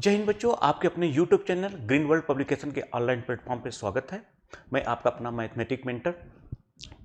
जय हिंद बच्चों, आपके अपने YouTube channel green world publication के ऑनलाइन प्लेटफॉर्म पे स्वागत है। मैं आपका अपना मैथमेटिक मेंटर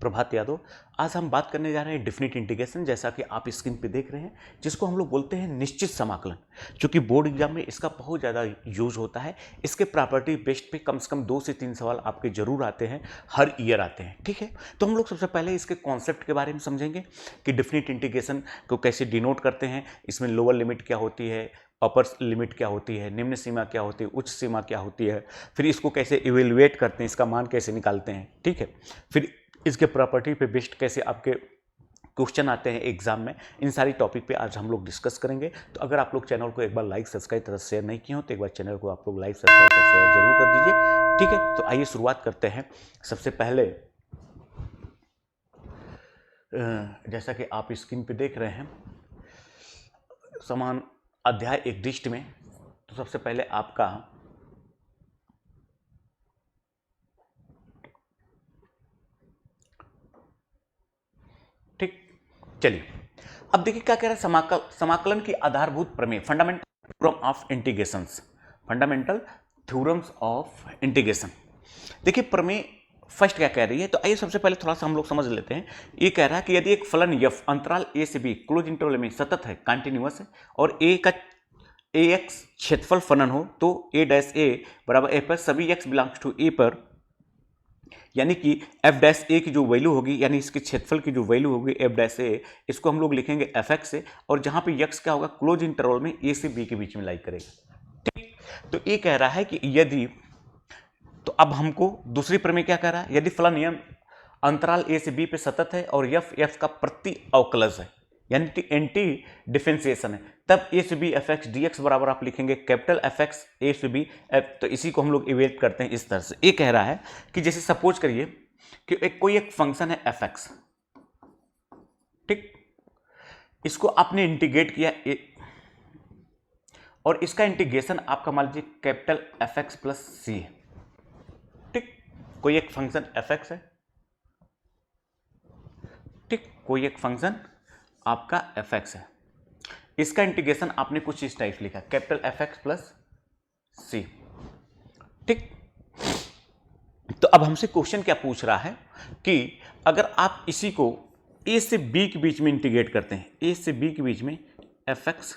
प्रभात यादव। आज हम बात करने जा रहे हैं डेफिनिट इंटीग्रेशन, जैसा कि आप स्क्रीन पे देख रहे हैं, जिसको हम लोग बोलते हैं निश्चित समाकलन। क्योंकि बोर्ड एग्जाम में इसका बहुत ज़्यादा यूज होता है। इसके प्रॉपर्टी बेस्ड पे कम से कम 2 से 3 सवाल आपके जरूर आते हैं, हर ईयर आते हैं। ठीक है, तो हम लोग सबसे पहले इसके कॉन्सेप्ट के बारे में समझेंगे कि डेफिनिट इंटीग्रेशन को कैसे डिनोट करते हैं, इसमें लोअर लिमिट क्या होती है, अपर लिमिट क्या होती है, निम्न सीमा क्या होती है, उच्च सीमा क्या होती है, फिर इसको कैसे इवेल्युएट करते हैं, इसका मान कैसे निकालते हैं। ठीक है, फिर इसके प्रॉपर्टी पे बेस्ड कैसे आपके क्वेश्चन आते हैं एग्जाम में। इन सारी टॉपिक पे आज हम लोग डिस्कस करेंगे। तो अगर आप लोग चैनल को एक बार लाइक सब्सक्राइब तरह शेयर नहीं किए हो तो एक बार चैनल को आप लोग लाइक सब्सक्राइब शेयर जरूर कर दीजिए। ठीक है, तो आइए शुरुआत करते हैं। सबसे पहले जैसा कि आप स्क्रीन पे देख रहे हैं, समान अध्याय एक दृष्ट में, तो सबसे पहले आपका ठीक, चलिए अब देखिए क्या कह रहा है। समाकलन की आधारभूत प्रमेय, fundamental theorem of integrations, fundamental theorems of integration. देखिए प्रमेय फर्स्ट क्या कह रही है, तो आइए सबसे पहले थोड़ा सा हम लोग समझ लेते हैं। ये कह रहा है कि यदि एक फलन f अंतराल a से b क्लोज इंटरवल में सतत है, कंटिन्यूअस है, और a का ax क्षेत्रफल फलन हो, तो a डैश a बराबर a पर सभी x बिलोंग्स टू a पर, यानी कि f डैश a की जो वैल्यू होगी, यानी इसके क्षेत्रफल की जो वैल्यू होगी f डैश a, इसको हम लोग लिखेंगे fx से, और जहां पे x क्या होगा, क्लोज इंटरवल में a से b के बीच में लाई करेगा। ठीक, तो ये कह रहा है कि यदि, तो अब हमको दूसरी प्रमेय क्या कह रहा है, यदि फलन नियम अंतराल a से b पे सतत है और f का प्रति अवकलज है, यानी एंटी डिफरेंशिएशन है, तब a से b fx dx बराबर आप लिखेंगे कैपिटल fx a से b f। तो इसी को हम लोग इवेल्युएट करते हैं इस तरह से। ये कह रहा है कि जैसे सपोज करिए कि कोई एक फंक्शन है fx, ठीक, इसको आपने इंटीग्रेट किया और इसका इंटीग्रेशन आपका मान लीजिए कैपिटल fx प्लस c है। ठीक, कोई एक फंक्शन fx है, ठीक, कोई एक फंक्शन आपका fx है, इसका इंटीग्रेशन आपने कुछ इस टाइप लिखा, कैपिटल fx प्लस c। ठीक, तो अब हमसे क्वेश्चन क्या पूछ रहा है कि अगर आप इसी को a से b के बीच में इंटीग्रेट करते हैं, a से b के बीच में fx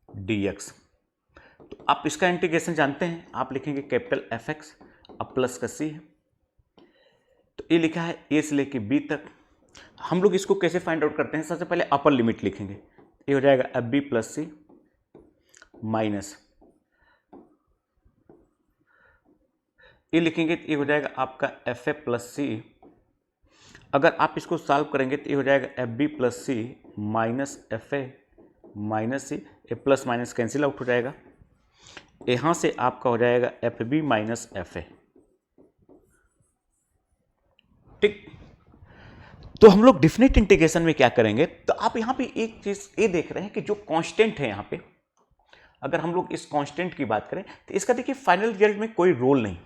dx, तो आप इसका इंटीग्रेशन जानते हैं, आप लिखेंगे कैपिटल fx अब प्लस का c है, तो ये लिखा है a से लेके b तक। हम लोग इसको कैसे फाइंड आउट करते हैं, सबसे पहले अपर लिमिट लिखेंगे, ये हो जाएगा f b plus c minus, ये लिखेंगे तो ये हो जाएगा आपका एफ ए प्लस सी। अगर आप इसको सॉल्व करेंगे तो ये हो जाएगा f b plus c minus f a minus c, a plus minus cancel out हो जाएगा, यहां से आपका हो जाएगा f b minus f a. ठीक, तो हम लोग डेफिनिट इंटीग्रेशन में क्या करेंगे, तो आप यहां पे एक चीज ये देख रहे हैं कि जो कांस्टेंट है यहां पे, अगर हम लोग इस कांस्टेंट की बात करें तो इसका देखिए फाइनल रिजल्ट में कोई रोल नहीं।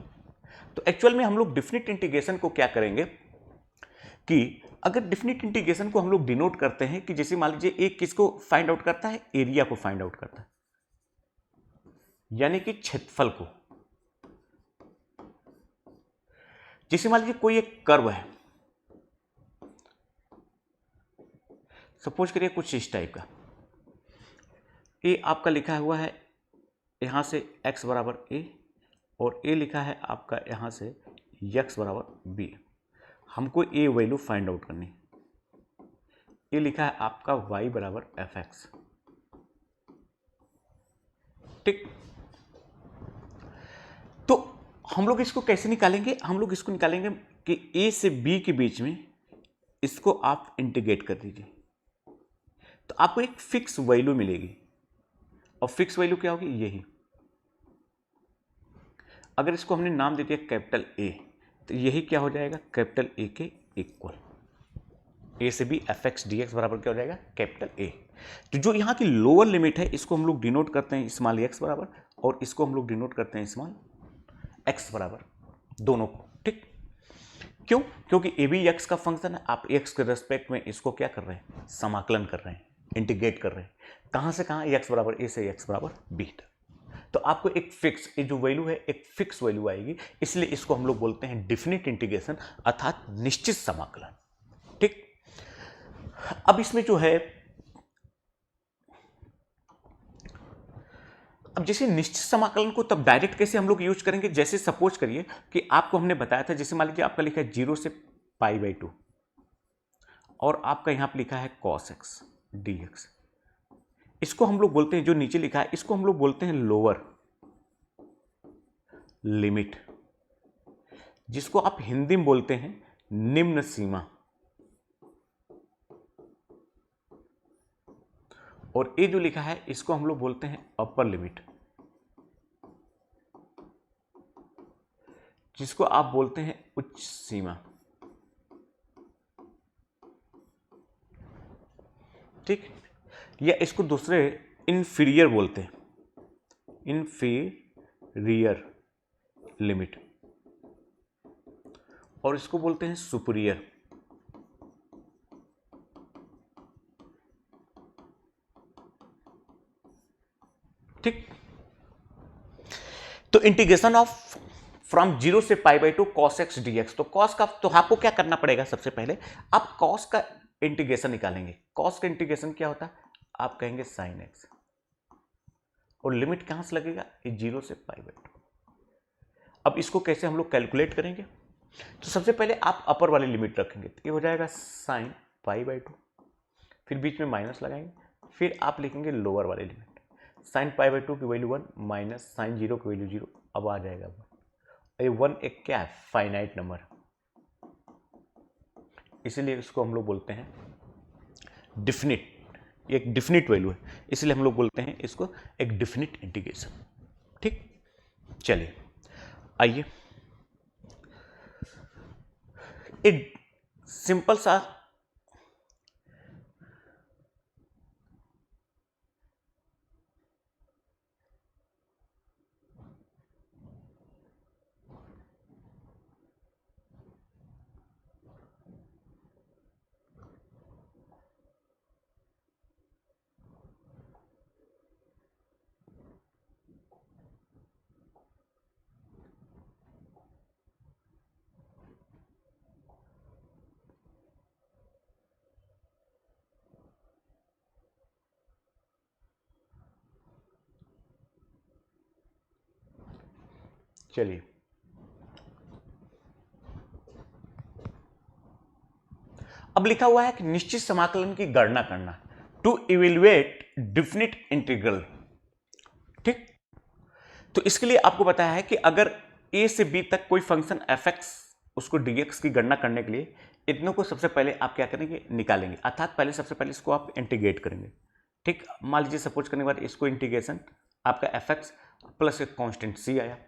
तो एक्चुअल में हम लोग डेफिनिट इंटीग्रेशन को क्या करेंगे कि अगर डेफिनिट इंटीग्रेशन को हम लोग डिनोट करते हैं कि जैसे मान लीजिए एक किसको फाइंड आउट करता है, एरिया को फाइंड आउट करता है, यानी कि क्षेत्रफल को। जैसे मान लीजिए कोई एक कर्व है, सपोज करिए कुछ इस टाइप का, ये आपका लिखा हुआ है यहां से x बराबर a, और a लिखा है आपका यहां से x बराबर b। हमको a वैल्यू फाइंड आउट करनी, ये लिखा है आपका y बराबर fx। ठीक, तो हम लोग इसको कैसे निकालेंगे, हम लोग इसको निकालेंगे कि a से b के बीच में इसको आप इंटीग्रेट कर दीजिए, तो आपको एक फिक्स वैल्यू मिलेगी, और फिक्स वैल्यू क्या होगी, यही। अगर इसको हमने नाम दे दिया कैपिटल ए, तो यही क्या हो जाएगा, कैपिटल ए के इक्वल, ए से b f x d x बराबर क्या हो जाएगा, कैपिटल ए। तो जो यहाँ की लोअर लिमिट है इसको हम लोग डिनोट करते हैं स्मॉल एक्स बराबर, और इसको हम लोग डिनोट करते हैं स्मॉल एक्स बराबर, दोनों को। ठीक, क्यों, क्योंकि ए बी एक्स का फंक्शन है, आप एक्स के रेस्पेक्ट में इसको क्या कर रहे हैं, समाकलन कर रहे हैं, इंटीग्रेट कर रहे हैं, कहाँ से कहाँ, एक्स बराबर ए से एक्स बराबर बी तक। तो आपको एक फिक्स, ये जो वैल्यू है एक फिक्स वैल्यू आएगी, इसलिए इसको हम लोग बोलते हैं डिफिनिट इंटीग्रेशन अर्थात निश्चित समाकलन। ठीक, अब इसमें जो है, अब जैसे निश्चित समाकलन को तब डायरेक्ट कैसे हम लोग यूज करेंगे, जैसे सपोज करिए कि आपको हमने बताया था, जैसे मान लीजिए आपका लिखा है 0 से π/2 और आपका यहां पर लिखा है cos x dx। इसको हम लोग बोलते हैं, जो नीचे लिखा है इसको हम लोग बोलते हैं लोअर लिमिट, जिसको आप हिंदी में बोलते हैं निम्न सीमा, और ये जो लिखा है इसको हम लोग बोलते हैं अपर लिमिट, जिसको आप बोलते हैं उच्च सीमा। ठीक, या इसको दूसरे इन्फीरियर बोलते हैं, इन्फीरियर लिमिट, और इसको बोलते हैं सुपीरियर। ठीक, तो इंटीग्रेशन ऑफ फ्रॉम 0 से π/2 cos x dx, तो cos का, तो आपको क्या करना पड़ेगा, सबसे पहले आप cos का इंटीग्रेशन निकालेंगे। cos का इंटीग्रेशन क्या होता है, आप कहेंगे sin x, और लिमिट कहां से लगेगा, 0 से π/2। अब इसको कैसे हम लोग कैलकुलेट करेंगे, तो सबसे पहले आप अपर वाली लिमिट रखेंगे, तो ये हो जाएगा sin π/2, फिर बीच में माइनस लगाएंगे, फिर आप लिखेंगे लोअर वाली लिमिट, sin π/2 की वैल्यू 1 माइनस sin 0 की वैल्यू 0, अब आ जाएगा 1। ये 1 एक क्या है, फाइनाइट नंबर, इसीलिए इसको हम लोग बोलते हैं डिफिनिट, एक डिफिनिट वैल्यू है, इसलिए हम लोग बोलते हैं इसको एक डिफिनिट इंटीग्रेशन। ठीक, चलिए आइए एक सिंपल सा चलिए अब लिखा हुआ है कि निश्चित समाकलन की गणना करना, टू इवेल्युएट डिफिनिट इंटीग्रल। ठीक, तो इसके लिए आपको बताया है कि अगर a से b तक कोई फंक्शन fx, उसको dx की गणना करने के लिए इतनों को सबसे पहले आप क्या करेंगे, निकालेंगे, अर्थात पहले सबसे पहले इसको आप इंटीग्रेट करेंगे। ठीक, मान लीजिए सपोज करने के बाद इसको इंटीग्रेशन आपका fx प्लस एक कांस्टेंट c आया,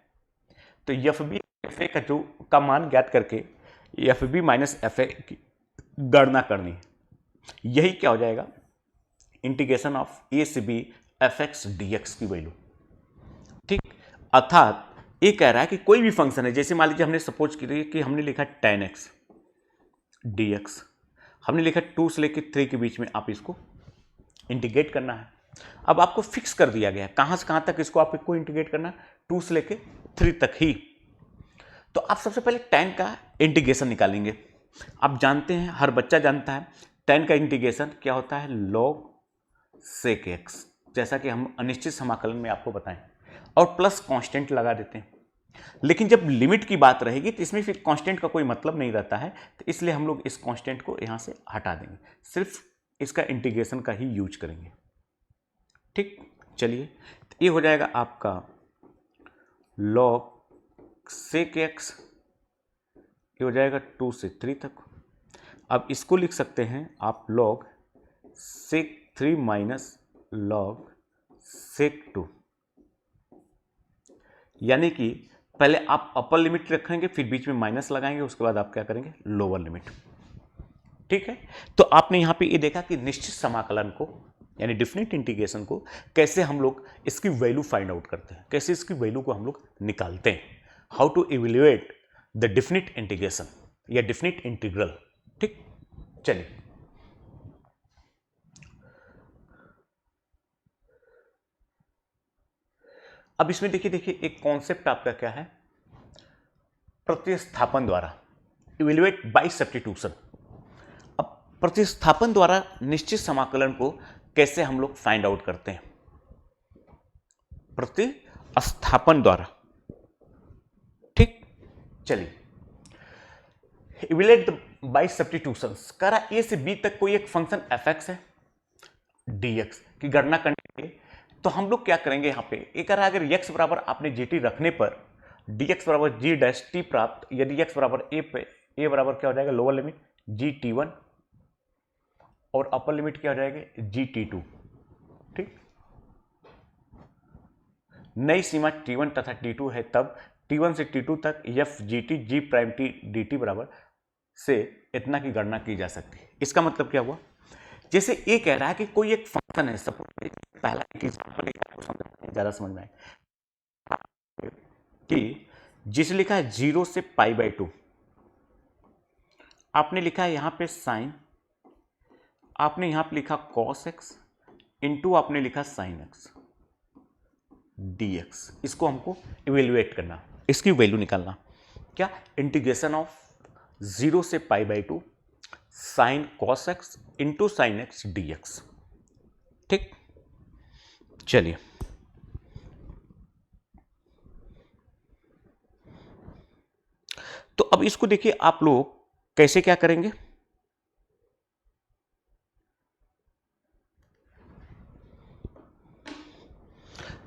तो एफ बी एफ ए का जो का मान ज्ञात करके f b minus f a की गणना करनी है, यही क्या हो जाएगा, इंटीग्रेशन ऑफ ए से b f x d x की वैल्यू। ठीक, अर्थात ये कह रहा है कि कोई भी फंक्शन है, जैसे मान लीजिए हमने सपोज की कि हमने लिखा tan x dx, हमने लिखा 2 से लेकर 3 के बीच में आप इसको इंटीग्रेट करना है। अब आपको फिक्स कर दिया गया है कहां से कहां तक इसको आपको इंटीग्रेट करना है, 2 से लेकर 3 तक ही। तो आप सबसे पहले tan का इंटीग्रेशन निकालेंगे। आप जानते हैं, हर बच्चा जानता है tan का इंटीग्रेशन क्या होता है, log sec x, जैसा कि हम अनिश्चित समाकलन में आपको बताएं, और प्लस कांस्टेंट लगा देते हैं। लेकिन जब लिमिट की बात रहेगी तो इसमें फिर कांस्टेंट का कोई मतलब नहीं रहता है, तो इसलिए हम लोग इस कांस्टेंट को यहां से हटा देंगे, सिर्फ इसका इंटीग्रेशन का ही यूज करेंगे। ठीक, चलिए तो ये हो जाएगा आपका log sec x, ये हो जाएगा 2 से 3 तक। अब इसको लिख सकते हैं आप log sec 3 minus log sec 2, यानी कि पहले आप अपर लिमिट रखेंगे, फिर बीच में माइनस लगाएंगे, उसके बाद आप क्या करेंगे, लोअर लिमिट। ठीक है, तो आपने यहां पे ये देखा कि निश्चित समाकलन को यानी डिफिनिट इंटीग्रेशन को कैसे हम लोग इसकी वैल्यू फाइंड आउट करते हैं, कैसे इसकी वैल्यू को हम लोग निकालते हैं, how to evaluate the definite integration या डिफिनिट इंटीग्रल। ठीक, चलिए अब इसमें देखिए एक कॉन्सेप्ट आपका क्या है, प्रतिस्थापन द्वारा, इवेल्युएट बाय सब्स्टिट्यूशन। अब प्रतिस्थापन द्वारा निश्चित समाकलन को कैसे हम लोग फाइंड आउट करते हैं? प्रतिस्थापन द्वारा, ठीक। चलिए, इवेल्युएट बाय सब्स्टिट्यूशन, कह रहा ए से बी तक कोई एक फंक्शन एफ एक्स है, dx की गणना करने के लिए तो हम लोग क्या करेंगे, यहां पे एक कह रहा है अगर x बराबर आपने gt रखने पर dx बराबर g डैश t प्राप्त, यदि x बराबर a पे a बराबर क्या हो जाएगा, लोअर लिमिट gt1 और अपर लिमिट क्या हो जाएगा gt2, ठीक। नई सीमा t1 तथा t2 है, तब t1 से t2 तक f gt g prime t dt बराबर से इतना की गणना की जा सकती है। इसका मतलब क्या हुआ, जैसे ये कह रहा है कि कोई एक फंक्शन है, सपोज पहला एग्जांपल ज्यादा समझ में आए कि जिसे लिखा है 0 से π/2, आपने लिखा है यहां पे साइन, आपने यहां पे लिखा cos x इंटू आपने लिखा sin x dx। इसको हमको इवेल्युएट करना, इसकी वैल्यू निकालना, क्या, इंटीग्रेशन ऑफ 0 से π/2 sine cos x into sine x dx, ठीक। चलिए, तो अब इसको देखिए आप लोग कैसे क्या करेंगे।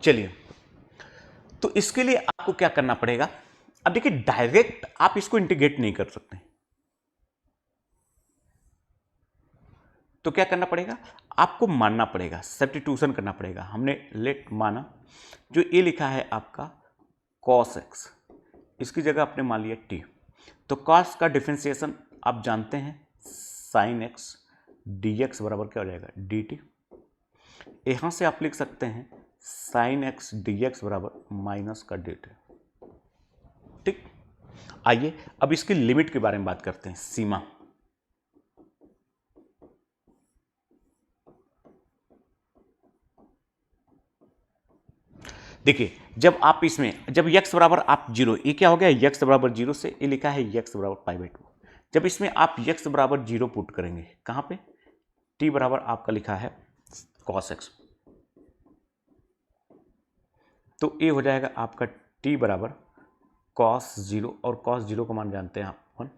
चलिए, तो इसके लिए आपको क्या करना पड़ेगा, अब देखिए डायरेक्ट आप इसको इंटीग्रेट नहीं कर सकते, तो क्या करना पड़ेगा, आपको मानना पड़ेगा, सब्स्टिट्यूशन करना पड़ेगा। हमने लेट माना जो ये लिखा है आपका cos x, इसकी जगह आपने मान लिया t, तो cos का डिफरेंशिएशन आप जानते हैं sin x dx बराबर क्या हो जाएगा dt। यहां से आप लिख सकते हैं sin x dx बराबर माइनस का dt, ठीक। आइए अब इसकी लिमिट के बारे में बात करते हैं, सीमा। देखिए जब आप इसमें जब x बराबर आप 0, ये क्या हो गया x बराबर 0 से ये लिखा है x बराबर π/2, जब इसमें आप x बराबर 0 पुट करेंगे कहां पे, t बराबर आपका लिखा है cos x, तो ये हो जाएगा आपका t बराबर cos 0 और cos 0 को मान जानते हैं आप 1।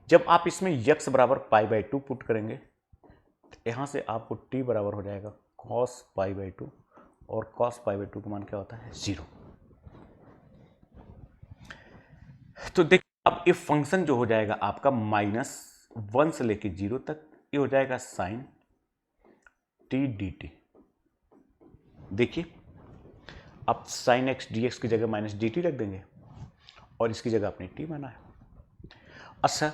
जब आप इसमें x बराबर π/2 पुट करेंगे तो यहां से आपको t बराबर हो जाएगा cos π/2 और cos π/2 का मान क्या होता है 0। तो देखिए अब ये फंक्शन जो हो जाएगा आपका -1 से लेके 0 तक, ये हो जाएगा साइन t dt। देखिए अब साइन x dx की जगह माइनस dt रख देंगे और इसकी जगह अपने t माना है। अच्छा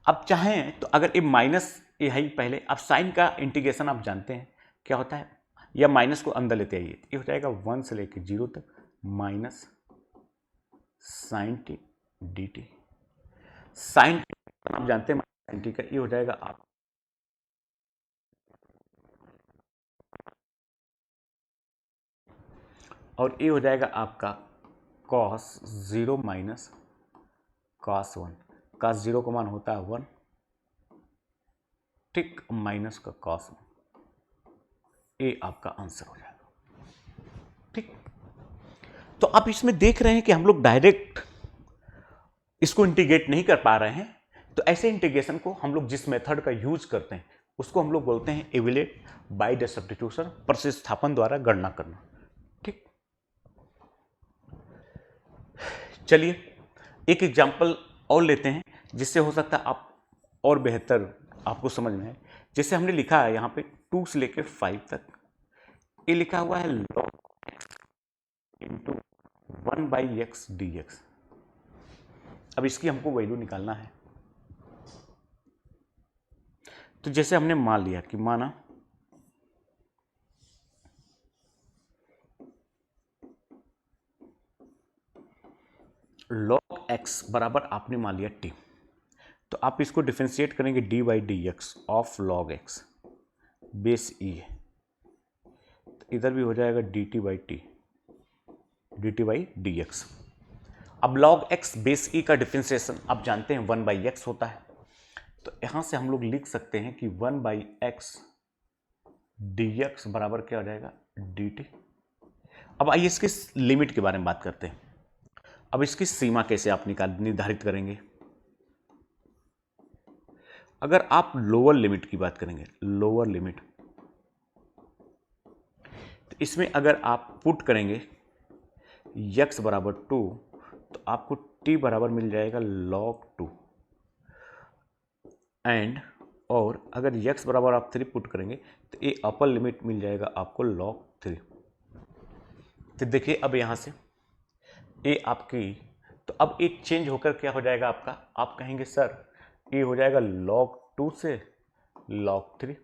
अब चाहें तो अगर ये माइनस ये है पहले, अब साइन का इंटीग्रेशन आप जानते हैं क्या होता है, या माइनस को अंदर लेते आइए, ये हो जाएगा 1 से लेके 0 तक minus sine t d t. Sine आप जानते हैं साइन टी का, ये हो जाएगा आप और ये हो जाएगा आपका cos 0 माइनस cos 1, cos 0 का मान होता है 1, ठीक, माइनस का cos 1, ये आपका आंसर हो जाएगा, ठीक। तो आप इसमें देख रहे हैं कि हम लोग डायरेक्ट इसको इंटीग्रेट नहीं कर पा रहे हैं, तो ऐसे इंटीग्रेशन को हम लोग जिस मेथड का यूज करते हैं उसको हम लोग बोलते हैं इवेल्युएट बाय द सब्स्टिट्यूशन, प्रतिस्थापन द्वारा गणना करना, ठीक। चलिए एक एग्जांपल और लेते हैं जिससे हो सकता है आप और बेहतर आपको समझ में आए। जैसे हमने लिखा है यहाँ पे 2 से लेकर 5 तक, ये लिखा हुआ है log x into 1/x dx। अब इसकी हमको वैल्यू निकालना है, तो जैसे हमने मान लिया कि माना log x बराबर आपने मान लिया t, तो आप इसको डिफरेंशिएट करेंगे dy dx of log x base e है, इधर भी हो जाएगा dt by T, dt by D x. अब log x बेस e का डिफरेंशिएशन आप जानते हैं 1 बाई एक्स होता है, तो यहां से हम लोग लिख सकते हैं कि 1 बाई एक्स डी एक्स बराबर क्या हो जाएगा dt। अब आइए इसकी लिमिट के बारे में बात करते हैं। अब इसकी सीमा कैसे आप निर्धारित करेंगे? अगर आप लोअर लिमिट की बात करेंगे, लोअर लिमिट, तो इसमें अगर आप पुट करेंगे x बराबर 2, तो आपको t बराबर मिल जाएगा log 2, एंड और अगर x बराबर आप 3 पुट करेंगे तो ये अपर लिमिट मिल जाएगा आपको log 3। तो देखिए अब यहाँ से ये आपकी, तो अब ये चेंज होकर क्या हो जाएगा आपका, आप कहेंगे सर ये हो जाएगा log 2 से log 3,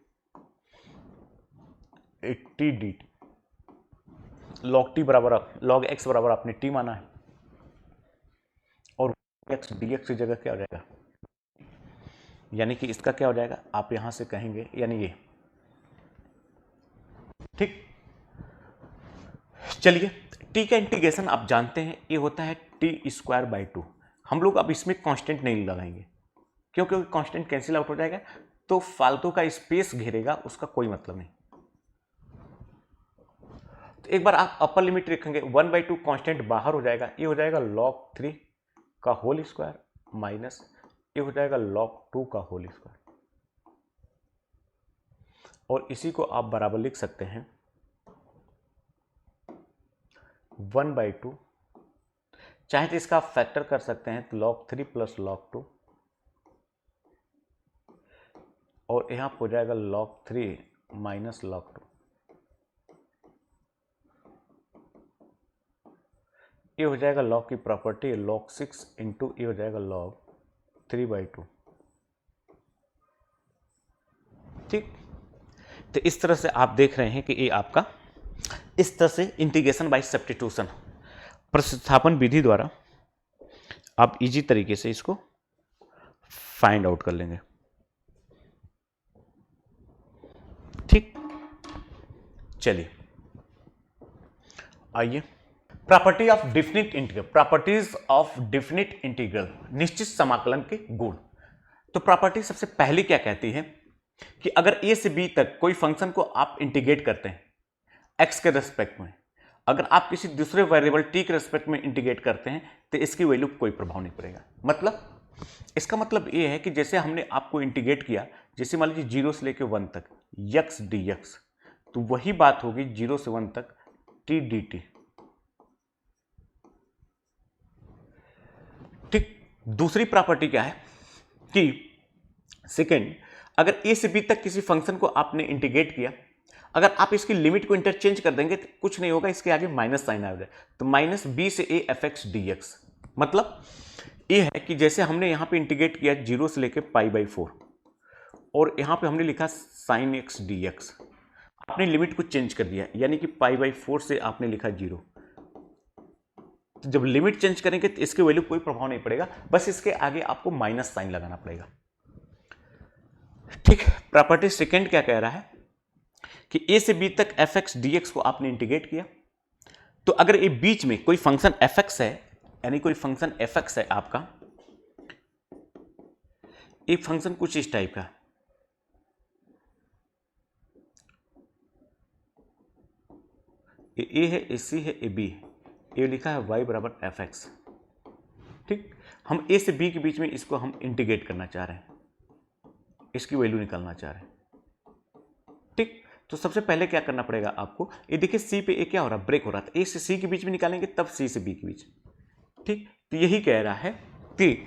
80 dt, log t बराबर log x बराबर आपने t माना है, और x dx की जगह क्या हो जाएगा, यानी कि इसका क्या हो जाएगा, आप यहां से कहेंगे यानी ये, ठीक। चलिए t का इंटीग्रेशन आप जानते हैं ये होता है टी स्क्वायर बाई 2। हम लोग अब इसमें कांस्टेंट नहीं लगाएंगे, क्योंकि कांस्टेंट कैंसिल आउट हो जाएगा तो फालतू का स्पेस घेरेगा, उसका कोई मतलब नहीं। तो एक बार आप अपर लिमिट रखेंगे 1 बाई 2 कॉन्स्टेंट बाहर हो जाएगा, ये हो जाएगा log 3 का होल स्क्वायर माइनस ये हो जाएगा log 2 का होल स्क्वायर, और इसी को आप बराबर लिख सकते हैं 1 बाई 2, चाहे तो इसका आप फैक्टर कर सकते हैं तो log 3 प्लस log 2, और यहां हो जाएगा log 3 माइनस log 2, ये हो जाएगा log की प्रॉपर्टी log 6 इंटू ये हो जाएगा log 3 बाई 2, ठीक। तो इस तरह से आप देख रहे हैं कि ये आपका इस तरह से इंटीग्रेशन बाय सब्स्टिट्यूशन, प्रतिस्थापन विधि द्वारा आप इजी तरीके से इसको फाइंड आउट कर लेंगे, ठीक। चलिए आइए property of definite integral, properties of definite integral, निश्चित समाकलन के गुण। तो प्रॉपर्टी सबसे पहले क्या कहती है कि अगर a से b तक कोई फंक्शन को आप इंटीग्रेट करते हैं x के रेस्पेक्ट में, अगर आप किसी दूसरे वेरिएबल t के रेस्पेक्ट में इंटीग्रेट करते हैं तो इसकी वैल्यू कोई प्रभाव नहीं पड़ेगा। मतलब इसका मतलब ये है कि जैसे हमने आपको इंटीग्रेट किया, जैसे मान लीजिए 0 से लेकर 1 तक x dx, तो वही बात होगी 0 से 1 तक t dt, ठीक। दूसरी प्रॉपर्टी क्या है कि सेकेंड, अगर a से b तक किसी फंक्शन को आपने इंटीग्रेट किया, अगर आप इसकी लिमिट को इंटरचेंज कर देंगे तो कुछ नहीं होगा, इसके आगे माइनस साइन आ जाए, तो माइनस b से a F x d x. मतलब ये है कि जैसे हमने यहां पे इंटीग्रेट किया 0 से लेकर पाई बाई 4, और यहां पे हमने लिखा साइन एक्स डी एक्स, आपने लिमिट को चेंज कर दिया, यानी कि पाई बाई 4 से आपने लिखा 0। तो जब लिमिट चेंज करेंगे तो इसके वैल्यू कोई प्रभाव नहीं पड़ेगा, बस इसके आगे आपको माइनस साइन लगाना पड़ेगा, ठीक। प्रॉपर्टी सेकंड क्या कह रहा है कि a से b तक एफ एक्स डी एक्स को आपने इंटीग्रेट किया, तो अगर ये बीच में कोई फंक्शन एफ एक्स है, यानी कोई फंक्शन एफ एक्स है आपका, एक फंक्शन कुछ इस टाइप का, ये a है, ए सी है, ए बी है, ये लिखा है y बराबर एफ एक्स, ठीक। हम a से b के बीच में इसको हम इंटीग्रेट करना चाह रहे हैं, इसकी वैल्यू निकालना चाह रहे हैं, ठीक। तो सबसे पहले क्या करना पड़ेगा आपको, ये देखिए c पे a क्या हो रहा है, ब्रेक हो रहा था, a से c के बीच में निकालेंगे तब c से b के बीच, ठीक। तो यही कह रहा है कि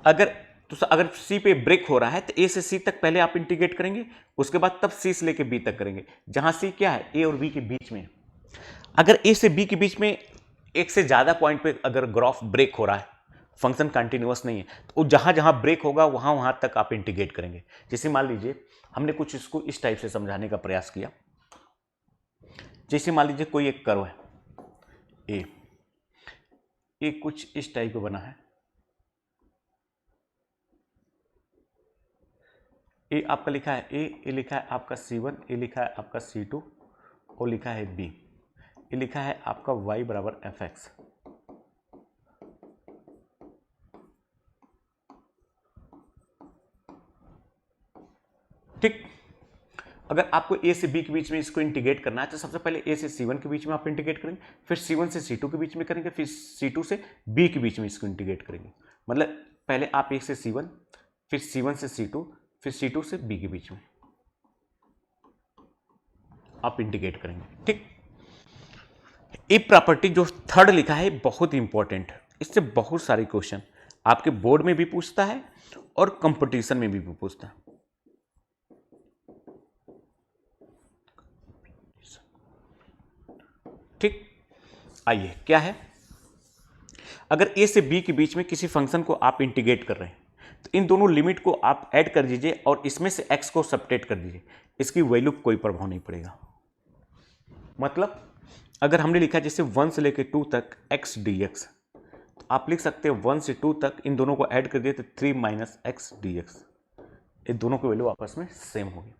अगर c पे ब्रेक हो रहा है तो a से c तक पहले आप इंटीग्रेट करेंगे, उसके बाद तब c से लेके b तक करेंगे, जहां c क्या है a और b के बीच में। अगर a से b के बीच में एक से ज्यादा पॉइंट पे अगर ग्राफ ब्रेक हो रहा है, फंक्शन कंटिन्यूअस नहीं है, तो जहां जहां ब्रेक होगा वहां वहां तक आप इंटीग्रेट करेंगे। जैसे मान लीजिए हमने कुछ इसको इस टाइप से समझाने का प्रयास किया, जैसे मान लीजिए कोई एक कर्व है ए कुछ इस टाइप का बना है, ए आपका लिखा है ए लिखा है आपका C1, ए लिखा है आपका C2, और लिखा है बी, ये लिखा है आपका y बराबर एफ एक्स। ठीक, अगर आपको a से b के बीच में इसको इंटीग्रेट करना है तो सबसे पहले a से c1 के बीच में आप इंटीग्रेट करेंगे, फिर c1 से c2 के बीच में करेंगे, फिर c2 से b के बीच में इसको इंटीग्रेट करेंगे। मतलब पहले आप a से c1, फिर c1 से c2, फिर c2 से b के बीच में आप इंटीग्रेट करेंगे। ठीक, ये प्रॉपर्टी जो थर्ड लिखा है बहुत इंपॉर्टेंट है, इससे बहुत सारे क्वेश्चन आपके बोर्ड में भी पूछता है और कंपटीशन में भी पूछता है। ठीक, आइए क्या है, अगर a से b के बीच में किसी फंक्शन को आप इंटीग्रेट कर रहे हैं तो इन दोनों लिमिट को आप ऐड कर दीजिए और इसमें से x को सब्ट्रैक्ट कर दीजिए, इसकी वैल्यू कोई प्रभाव नहीं पड़ेगा। मतलब अगर हमने लिखा जैसे 1 से लेकर 2 तक x dx, तो आप लिख सकते हैं 1 से 2 तक इन दोनों को ऐड कर दिए तो 3 माइनस एक्स डी एक्स, ये दोनों की वैल्यू आपस में सेम होगी।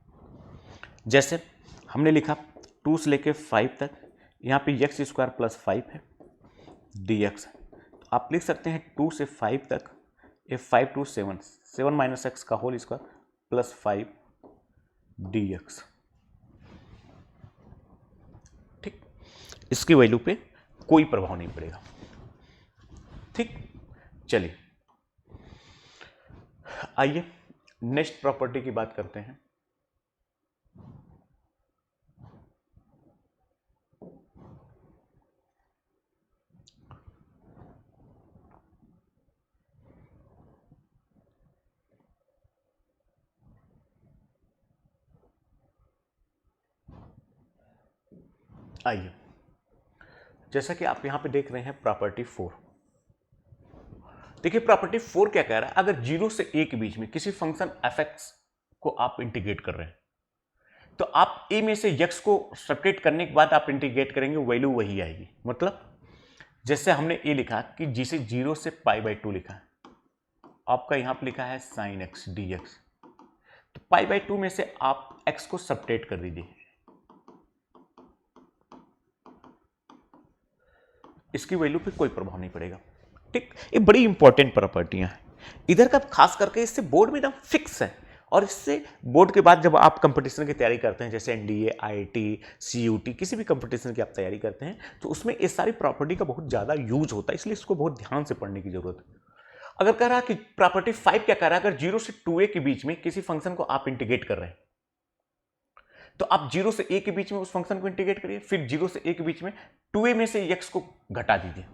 जैसे हमने लिखा 2 से लेकर 5 तक, यहाँ पे एक्स स्क्वायर प्लस 5 है डी एक्स, तो आप लिख सकते हैं 2 से 5 तक ये 5 टू 7, 7 माइनस एक्स का whole square plus 5 d x. ठीक, इसकी वैल्यू पे कोई प्रभाव नहीं पड़ेगा। ठीक, चलिए आइए नेक्स्ट प्रॉपर्टी की बात करते हैं। आइए, जैसा कि आप यहां पे देख रहे हैं प्रॉपर्टी 4, देखिए प्रॉपर्टी 4 क्या कह रहा है, अगर 0 से a के बीच में किसी फंक्शन f x को आप इंटीग्रेट कर रहे हैं तो आप a में से x को सब्ट्रैक्ट करने के बाद आप इंटीग्रेट करेंगे, वैल्यू वही आएगी। मतलब जैसे हमने a लिखा कि जिसे 0 से π/2 लिखा है, आपका यहां पे लिखा है sin x dx, तो π/2 में से आप x को सब्ट्रैक्ट कर दीजिए, इसकी वैल्यू पे कोई प्रभाव नहीं पड़ेगा। ठीक, ये बड़ी इंपॉर्टेंट प्रॉपर्टियां हैं, इधर का खास करके इससे बोर्ड में एकदम फिक्स है, और इससे बोर्ड के बाद जब आप कंपटीशन की तैयारी करते हैं जैसे एनडीए, आईआईटी, सीयूटी, किसी भी कंपटीशन की आप तैयारी करते हैं तो उसमें इस सारी प्रॉपर्टी का बहुत ज़्यादा यूज होता है, इसलिए इसको बहुत ध्यान से पढ़ने की जरूरत है। अगर कह रहा कि प्रॉपर्टी 5 क्या कह रहा है, अगर 0 से 2a के बीच में किसी फंक्शन को आप इंटीग्रेट कर रहे हैं तो आप 0 से a के बीच में उस फंक्शन को इंटीग्रेट करिए, फिर 0 से a के बीच में 2a में से x को घटा दीजिए,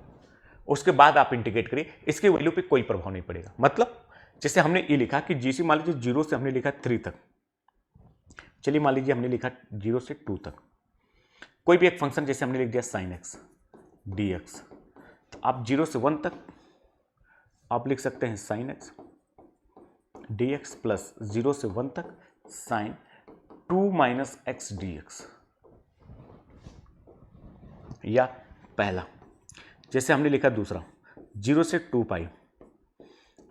उसके बाद आप इंटीग्रेट करिए, इसके वैल्यू पे कोई प्रभाव नहीं पड़ेगा। मतलब जैसे हमने ये लिखा कि जीसी मान लीजिए 0 से हमने लिखा 3 तक, चलिए मान लीजिए हमने लिखा 0 से 2 तक, कोई भी एक फंक्शन जैसे हमने लिख दिया sin x dx, तो आप 0 से 1 तक आप लिख सकते हैं sin x dx प्लस 0 से 1 तक sin 2 माइनस एक्स dx, या पहला जैसे हमने लिखा दूसरा 0 से 2 पाई,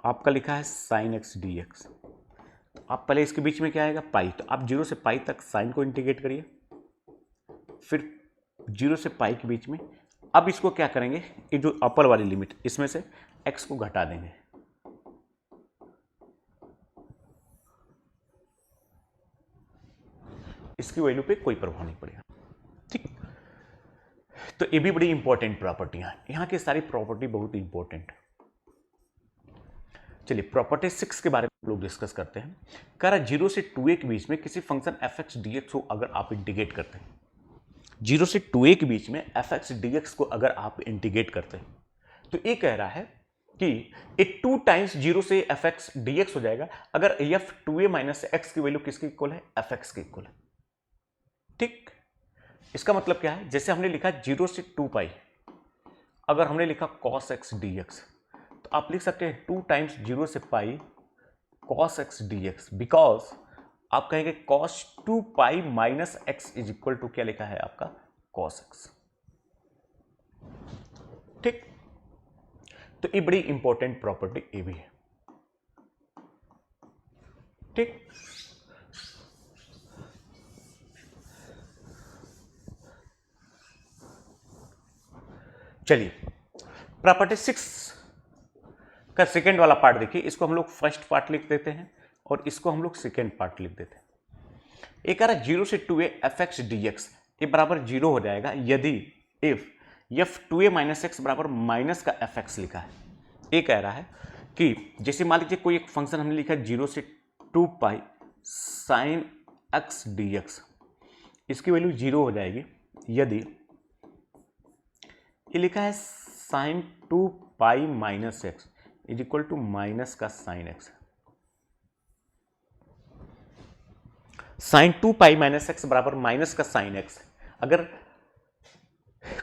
आपका लिखा है sin x dx, तो आप पहले इसके बीच में क्या आएगा पाई, तो आप 0 से पाई तक साइन को इंटीग्रेट करिए, फिर 0 से पाई के बीच में अब इसको क्या करेंगे, ये जो अपर वाली लिमिट इसमें से x को घटा देंगे, इसकी वैल्यू पे कोई प्रभाव नहीं पड़ेगा। ठीक, तो ये भी बड़ी इंपॉर्टेंट प्रॉपर्टियां हैं, यहां की सारी प्रॉपर्टी बहुत इंपॉर्टेंट है। चलिए प्रॉपर्टी 6 के बारे में लोग डिस्कस करते हैं। कह रहा 0 से 2a के बीच में किसी function F x d x को अगर आप इंटीग्रेट करते हैं, 0 से 2a के बीच में एफ एक्स डी एक्स को अगर आप इंटीग्रेट करते हैं तो ये कह रहा है कि ये 2 टाइम्स 0 से एफ एक्स डी एक्स हो जाएगा अगर एफ 2a माइनस एक्स की वैल्यू किसके इक्वल है, एफ एक्स के इक्वल है। ठीक, इसका मतलब क्या है, जैसे हमने लिखा 0 से 2 पाई, अगर हमने लिखा cos x dx, तो आप लिख सकते हैं 2 टाइम्स 0 से pi cos x dx, because आप कहेंगे cos 2 pi minus x is equal to क्या लिखा है आपका cos x। ठीक, तो ये बड़ी इंपॉर्टेंट प्रॉपर्टी ये भी है। ठीक, चलिए प्रॉपर्टी 6 का सेकेंड वाला पार्ट देखिए, इसको हम लोग फर्स्ट पार्ट लिख देते हैं और इसको हम लोग सेकेंड पार्ट लिख देते हैं। एक आ रहा 0 से 2a fx dx, ये बराबर 0 हो जाएगा यदि if f 2a minus x बराबर माइनस का fx लिखा है। ये कह रहा है कि जैसे मान लीजिए कोई एक फंक्शन हमने लिखा है 0 से 2 पाई साइन एक्स dx, इसकी वैल्यू 0 हो जाएगी यदि ये लिखा है sine 2 pi minus x is equal to minus का sine x. Sine 2 pi minus x बराबर माइनस का साइन एक्स। अगर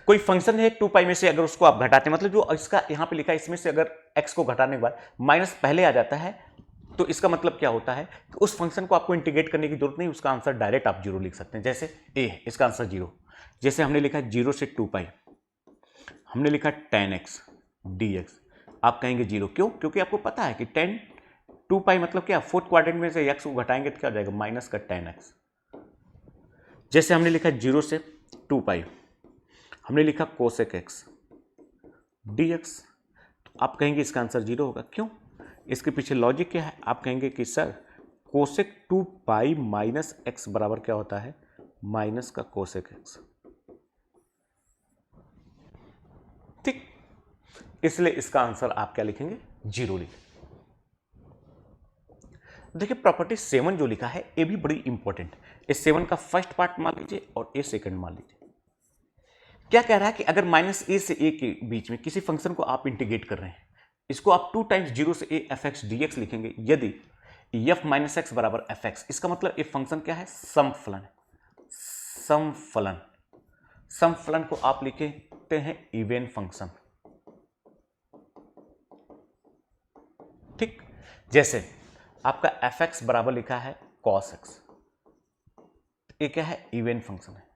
कोई फंक्शन है 2 पाई में से अगर उसको आप घटाते हैं, मतलब जो इसका यहां पे लिखा है इसमें से अगर x को घटाने के बाद माइनस पहले आ जाता है, तो इसका मतलब क्या होता है कि उस फंक्शन को आपको इंटीग्रेट करने की जरूरत नहीं, उसका आंसर डायरेक्ट आप 0 लिख सकते हैं। जैसे a है, इसका आंसर 0। जैसे हमने लिखा 0 से 2 पाई, हमने लिखा tan x dx, आप कहेंगे 0 क्यों? क्योंकि आपको पता है कि tan 2 पाई मतलब क्या, फोर्थ क्वाड्रेंट में से x को घटाएंगे तो क्या हो जाएगा, माइनस का tan x। जैसे हमने लिखा 0 से 2 पाई, हमने लिखा कोसेक x dx, तो आप कहेंगे इसका आंसर 0 होगा। क्यों? इसके पीछे लॉजिक क्या है? आप कहेंगे कि sir cosec 2 pi minus x बराबर क्या होता है, माइनस का कोसेक एक्स। ठीक, इसलिए इसका आंसर आप क्या लिखेंगे, 0 लिखेंगे। देखिए प्रॉपर्टी 7 जो लिखा है ये भी बड़ी इंपॉर्टेंट। इस 7 का फर्स्ट पार्ट मान लीजिए और ए सेकंड मान लीजिए। क्या कह रहा है कि अगर माइनस ए से ए के बीच में किसी फंक्शन को आप इंटीग्रेट कर रहे हैं, इसको आप 2 टाइम्स 0 से A F x d x लिखेंगे यदि एफ माइनस एक्स बराबर एफ एक्स। इसका मतलब ये फंक्शन क्या है, समफलन है। समफलन, समफलन को आप लिखते हैं इवन फंक्शन। ठीक, जैसे आपका एफ एक्स बराबर लिखा है कॉस एक्स, ये क्या है, इवन फंक्शन है।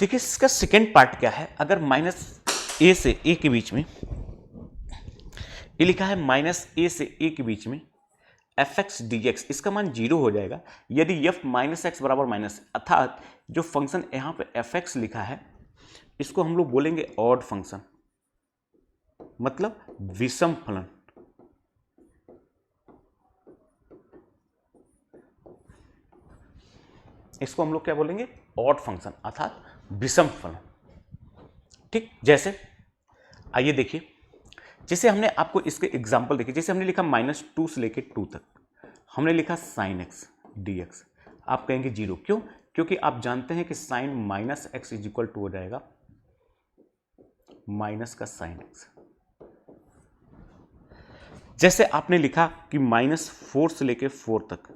देखिए इसका सेकेंड पार्ट क्या है, अगर माइनस ए से ए के बीच में, ये लिखा है माइनस ए से ए के बीच में एफ एक्स डी एक्स, इसका मान 0 हो जाएगा यदि एफ माइनस एक्स बराबर माइनस, अर्थात जो फंक्शन यहां पे एफ एक्स लिखा है इसको हम लोग बोलेंगे ऑड फंक्शन, मतलब विषम फलन। इसको हम लोग क्या बोलेंगे, ऑड फंक्शन अर्थात विषम फलन। ठीक, जैसे आइए देखिए, जैसे हमने आपको इसके एग्जांपल देखिए, जैसे हमने लिखा -2 से लेके 2 तक, हमने लिखा साइन एक्स डी एक्स, आप कहेंगे 0 क्यों? क्योंकि आप जानते हैं कि sine minus x is equal to हो जाएगा माइनस का साइन एक्स। जैसे आपने लिखा कि -4 से लेके 4 तक,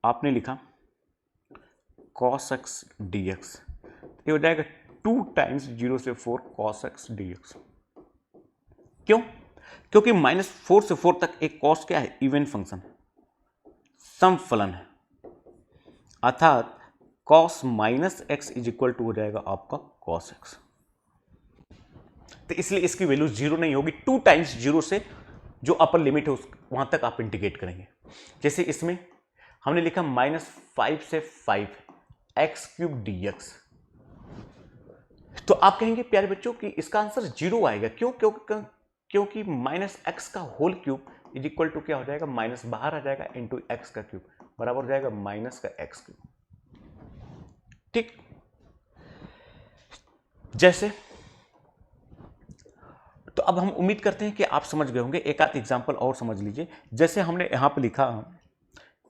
आपने लिखा cos x dx, ये हो जाएगा 2 टाइम्स 0 से 4 cos x dx। क्यों? क्योंकि -4 से 4 तक एक cos क्या है, इवन फंक्शन, सम फलन है, अर्थात cos minus x is equal to हो जाएगा आपका cos x। तो इसलिए इसकी वैल्यू 0 नहीं होगी, 2 टाइम्स 0 से जो अपर लिमिट है उस वहां तक आप इंटीग्रेट करेंगे। जैसे इसमें हमने लिखा -5 से 5 एक्स क्यूब डी एक्स, तो आप कहेंगे प्यारे बच्चों कि इसका आंसर 0 आएगा। क्यों? क्योंकि माइनस एक्स का whole cube is equal to क्या हो जाएगा, माइनस बाहर आ जाएगा इंटू एक्स का क्यूब बराबर हो जाएगा माइनस का एक्स क्यूब। ठीक, जैसे तो अब हम उम्मीद करते हैं कि आप समझ गए होंगे। एक आध एग्जांपल और समझ लीजिए। जैसे हमने यहां पे लिखा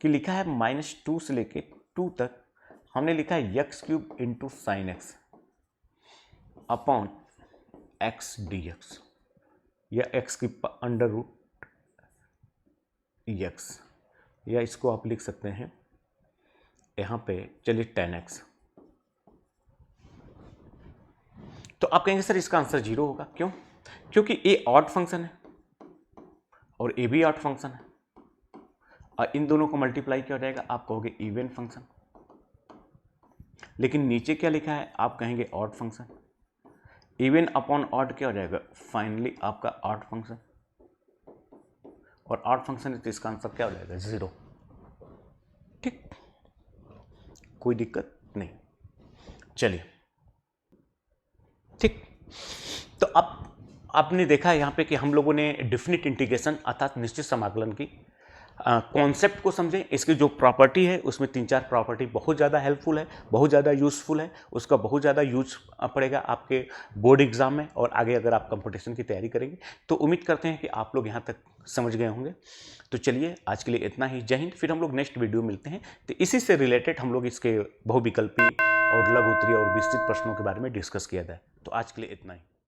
कि लिखा है -2 से लेके 2 तक, हमने लिखा है x cube into sine x upon x d x, या एक्स की अंडर रूट एक्स, या इसको आप लिख सकते हैं यहां पे, चलिए tan x। तो आप कहेंगे सर इसका आंसर 0 होगा। क्यों? क्योंकि ए ऑड फंक्शन है और ए भी ऑड फंक्शन है, और इन दोनों को मल्टीप्लाई क्या हो जाएगा, आप कहोगे इवन फंक्शन। लेकिन नीचे क्या लिखा है, आप कहेंगे odd function. Even upon odd क्या हो जाएगा, फाइनली आपका ऑड फंक्शन, और ऑड फंक्शन है तो इसका आंसर क्या हो जाएगा, 0। ठीक, कोई दिक्कत नहीं। चलिए ठीक। तो अब आपने देखा यहाँ पे कि हम लोगों ने डिफिनिट इंटीग्रेशन अर्थात निश्चित समाकलन की कॉन्सेप्ट को समझें। इसकी जो प्रॉपर्टी है उसमें 3-4 प्रॉपर्टी बहुत ज़्यादा हेल्पफुल है, बहुत ज़्यादा यूज़फुल है, उसका बहुत ज़्यादा यूज पड़ेगा आपके बोर्ड एग्जाम में और आगे अगर आप कंपटीशन की तैयारी करेंगे। तो उम्मीद करते हैं कि आप लोग यहाँ तक समझ गए होंगे। तो चलिए आज के लिए इतना ही। जय हिंद। फिर हम लोग नेक्स्ट वीडियो मिलते हैं, तो इसी से रिलेटेड हम लोग इसके बहुविकल्पी और लघु उत्तरीय और विस्तृत प्रश्नों के बारे में डिस्कस किया जाए। तो आज के लिए इतना ही।